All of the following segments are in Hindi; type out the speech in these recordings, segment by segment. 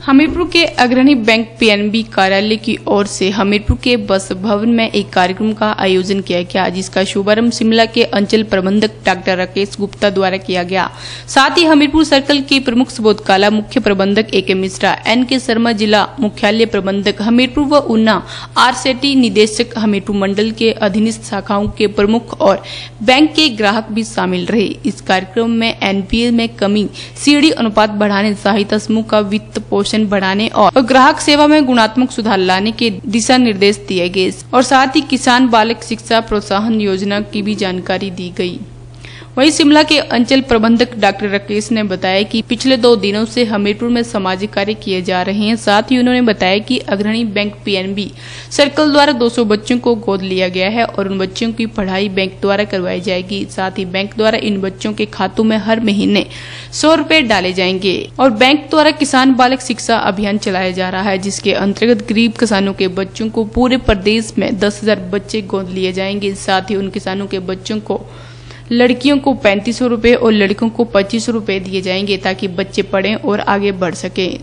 हमीरपुर के अग्रणी बैंक पीएनबी कार्यालय की ओर से हमीरपुर के बस भवन में एक कार्यक्रम का आयोजन किया गया, जिसका शुभारंभ शिमला के अंचल प्रबंधक डॉक्टर राकेश गुप्ता द्वारा किया गया। साथ ही हमीरपुर सर्कल के प्रमुख सुबोधकाला, मुख्य प्रबंधक AK मिश्रा, NK शर्मा, जिला मुख्यालय प्रबंधक हमीरपुर व ऊना, RCT निदेशक हमीरपुर मंडल के अधीनस्थ शाखाओं के प्रमुख और बैंक के ग्राहक भी शामिल रहे। इस कार्यक्रम में NPA में कमी, CD अनुपात बढ़ाने, सहायता समूह का वित्त पोषण बढ़ाने और ग्राहक सेवा में गुणात्मक सुधार लाने के दिशा निर्देश दिए गए और साथ ही किसान बालक शिक्षा प्रोत्साहन योजना की भी जानकारी दी गई। वहीं शिमला के अंचल प्रबंधक डॉक्टर राकेश ने बताया कि पिछले 2 दिनों से हमीरपुर में सामाजिक कार्य किए जा रहे हैं। साथ ही उन्होंने बताया कि अग्रणी बैंक PNB सर्कल द्वारा 200 बच्चों को गोद लिया गया है और उन बच्चों की पढ़ाई बैंक द्वारा करवाई जाएगी। साथ ही बैंक द्वारा इन बच्चों के खातों में हर महीने 100 रुपए डाले जाएंगे और बैंक द्वारा किसान बालक शिक्षा अभियान चलाया जा रहा है, जिसके अंतर्गत गरीब किसानों के बच्चों को पूरे प्रदेश में 10,000 बच्चे गोद लिए जाएंगे। साथ ही उन किसानों के बच्चों को लड़कियों को 3500 रुपए और लड़कों को 2500 रुपए दिए जाएंगे ताकि बच्चे पढ़ें और आगे बढ़ सकें।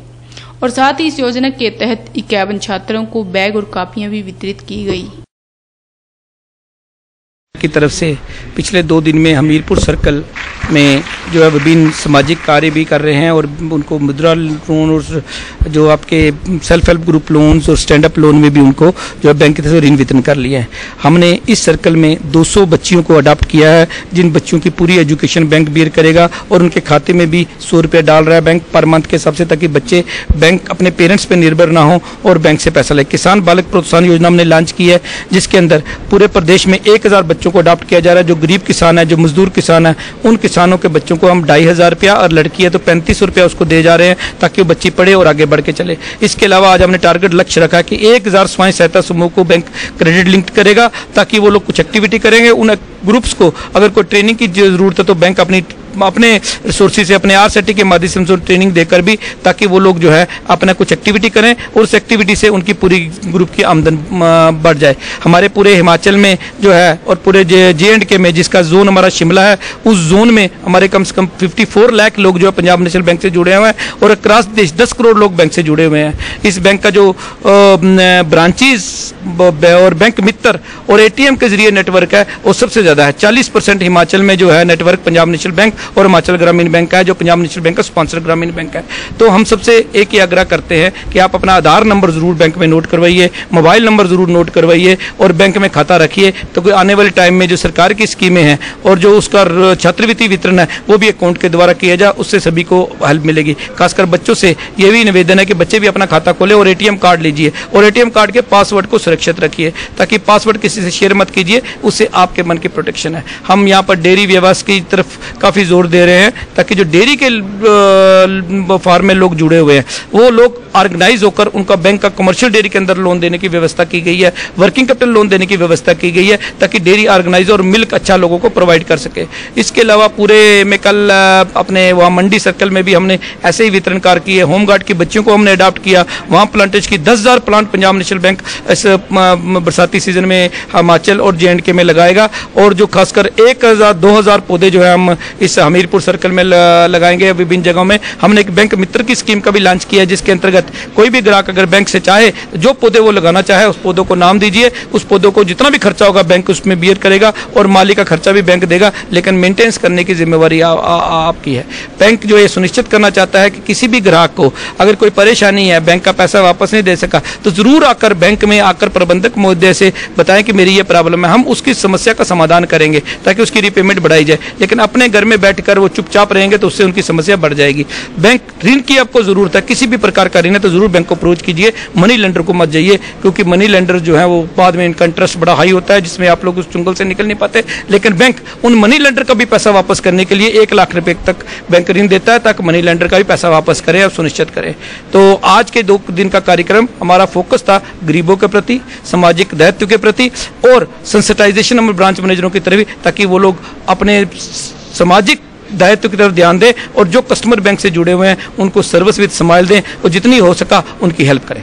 और साथ ही इस योजना के तहत 51 छात्रों को बैग और कापियां भी वितरित की गई। की तरफ से पिछले 2 दिन में हमीरपुर सर्कल में जो है विभिन्न सामाजिक कार्य भी कर रहे हैं और उनको मुद्रा लोन और जो आपके सेल्फ हेल्प ग्रुप लोन्स और स्टैंड अप लोन में भी उनको जो है बैंक की तरफ से ऋण वितरण कर लिया है। हमने इस सर्कल में 200 बच्चियों को अडॉप्ट किया है, जिन बच्चों की पूरी एजुकेशन बैंक बियर करेगा और उनके खाते में भी 100 रुपये डाल रहा है बैंक पर मंथ के हिसाब से, ताकि बच्चे बैंक अपने पेरेंट्स पर निर्भर ना हो और बैंक से पैसा ले। किसान बालक प्रोत्साहन योजना हमने लॉन्च की है, जिसके अंदर पूरे प्रदेश में 1000 बच्चों को अडॉप्ट किया जा रहा है। जो गरीब किसान है, जो मजदूर किसान है, उन किसानों के बच्चों को हम 2500 रुपया और लड़की है तो 3500 रुपया उसको दे जा रहे हैं ताकि वो बच्ची पढ़े और आगे बढ़ के चले। इसके अलावा आज हमने टारगेट लक्ष्य रखा कि 1000 स्वयं सहायता समूह को बैंक क्रेडिट लिंक करेगा ताकि वो लोग कुछ एक्टिविटी करेंगे। उन ग्रुप्स को अगर कोई ट्रेनिंग की जरूरत है तो बैंक अपने रिसोर्सेज से, अपने RCT के माध्यम से ट्रेनिंग देकर भी, ताकि वो लोग जो है अपना कुछ एक्टिविटी करें और उस एक्टिविटी से उनकी पूरी ग्रुप की आमदन बढ़ जाए। हमारे पूरे हिमाचल में जो है और पूरे J&K में, जिसका जोन हमारा शिमला है, उस जोन में हमारे कम से कम 54 लाख लोग जो है पंजाब नेशनल बैंक से जुड़े हुए हैं और अक्रॉस देश 10 करोड़ लोग बैंक से जुड़े हुए हैं। इस बैंक का जो ब्रांचेस और बैंक मित्र और ATM के जरिए नेटवर्क है वो सबसे ज्यादा है। 40% हिमाचल में जो है नेटवर्क पंजाब नेशनल बैंक और हिमाचल ग्रामीण बैंक का है, जो पंजाब नेशनल बैंक का स्पॉन्सर ग्रामीण बैंक है। तो हम सबसे एक ही आग्रह करते हैं कि आप अपना आधार नंबर जरूर बैंक में नोट करवाइए, मोबाइल नंबर जरूर नोट करवाइए और बैंक में खाता रखिए। तो कोई आने वाले टाइम में जो सरकार की स्कीमें हैं और जो उसका छात्रवृत्ति वितरण है वो भी अकाउंट के द्वारा किया जाए, उससे सभी को हेल्प मिलेगी। खासकर बच्चों से ये भी निवेदन है कि बच्चे भी अपना खाता खोले और ATM कार्ड लीजिए और ATM कार्ड के पासवर्ड को सुरक्षित रखिए, ताकि पासवर्ड किसी से शेयर मत कीजिए, उससे आपके मन की प्रोटेक्शन है। हम यहाँ पर डेयरी व्यवसाय की तरफ काफी जोर दे रहे हैं ताकि जो डेयरी के फार्म में लोग जुड़े हुए हैं वो लोग ऑर्गेनाइज होकर उनका बैंक का कमर्शियल डेयरी के अंदर लोन देने की व्यवस्था की गई है, वर्किंग कैपिटल लोन देने की व्यवस्था की गई है, ताकि डेयरी ऑर्गेनाइज और मिल्क अच्छा लोगों को प्रोवाइड कर सके। इसके अलावा पूरे में कल अपने वहाँ मंडी सर्कल में भी हमने ऐसे ही वितरण कार्य किए। होमगार्ड की बच्चियों को हमने अडॉप्ट किया, वहाँ प्लांटेज की 10,000 प्लांट पंजाब नेशनल बैंक इस बरसाती सीजन में हिमाचल और J&K में लगाएगा और जो खासकर 1000-2000 पौधे जो है हम इस हमीरपुर सर्कल में लगाएंगे। विभिन्न जगहों में हमने एक बैंक मित्र की स्कीम का भी लॉन्च किया है, जिसके अंतर्गत कोई भी ग्राहक अगर बैंक से चाहे जो पौधे वो लगाना चाहे उस पौधों को नाम दीजिए, उस पौधों को जितना भी खर्चा होगा बैंक उसमें बियर करेगा और माली का खर्चा भी बैंक देगा, लेकिन मेंटेनेंस करने की जिम्मेवारी आपकी है। बैंक जो ये सुनिश्चित करना चाहता है कि किसी भी ग्राहक को अगर कोई परेशानी है, बैंक का पैसा वापस नहीं दे सका, तो जरूर आकर बैंक में आकर प्रबंधक महोदय से बताएं कि मेरी ये प्रॉब्लम है, हम उसकी समस्या का समाधान करेंगे ताकि उसकी रीपेमेंट बढ़ाई जाए। लेकिन अपने घर में बैठकर वो चुपचाप रहेंगे तो उससे उनकी समस्या बढ़ जाएगी। बैंक ऋण की आपको जरूरत है, किसी भी प्रकार का ऋण है तो जरूर बैंक को अप्रोच कीजिए, मनी लेंडर को मत जाइए, क्योंकि मनी लेंडर जो है वो बाद में इनका इंटरेस्ट बड़ा हाई होता है, जिसमें आप लोग उस चुंगल से निकल नहीं पाते। लेकिन बैंक उन मनी लेंडर का भी पैसा वापस करने के लिए 1 लाख रुपए तक बैंक ऋण देता है, ताकि मनी लेंडर का भी पैसा वापस करे और सुनिश्चित करे। तो आज के 2 दिन का कार्यक्रम हमारा फोकस था गरीबों के प्रति, सामाजिक दायित्व के प्रति और सेंसिटाइजेशन हमारे ब्रांच मैनेजरों की तरफ, ताकि वो लोग अपने सामाजिक दायित्व की तरफ ध्यान दें और जो कस्टमर बैंक से जुड़े हुए हैं उनको सर्विस विद स्माइल दें और जितनी हो सका उनकी हेल्प करें।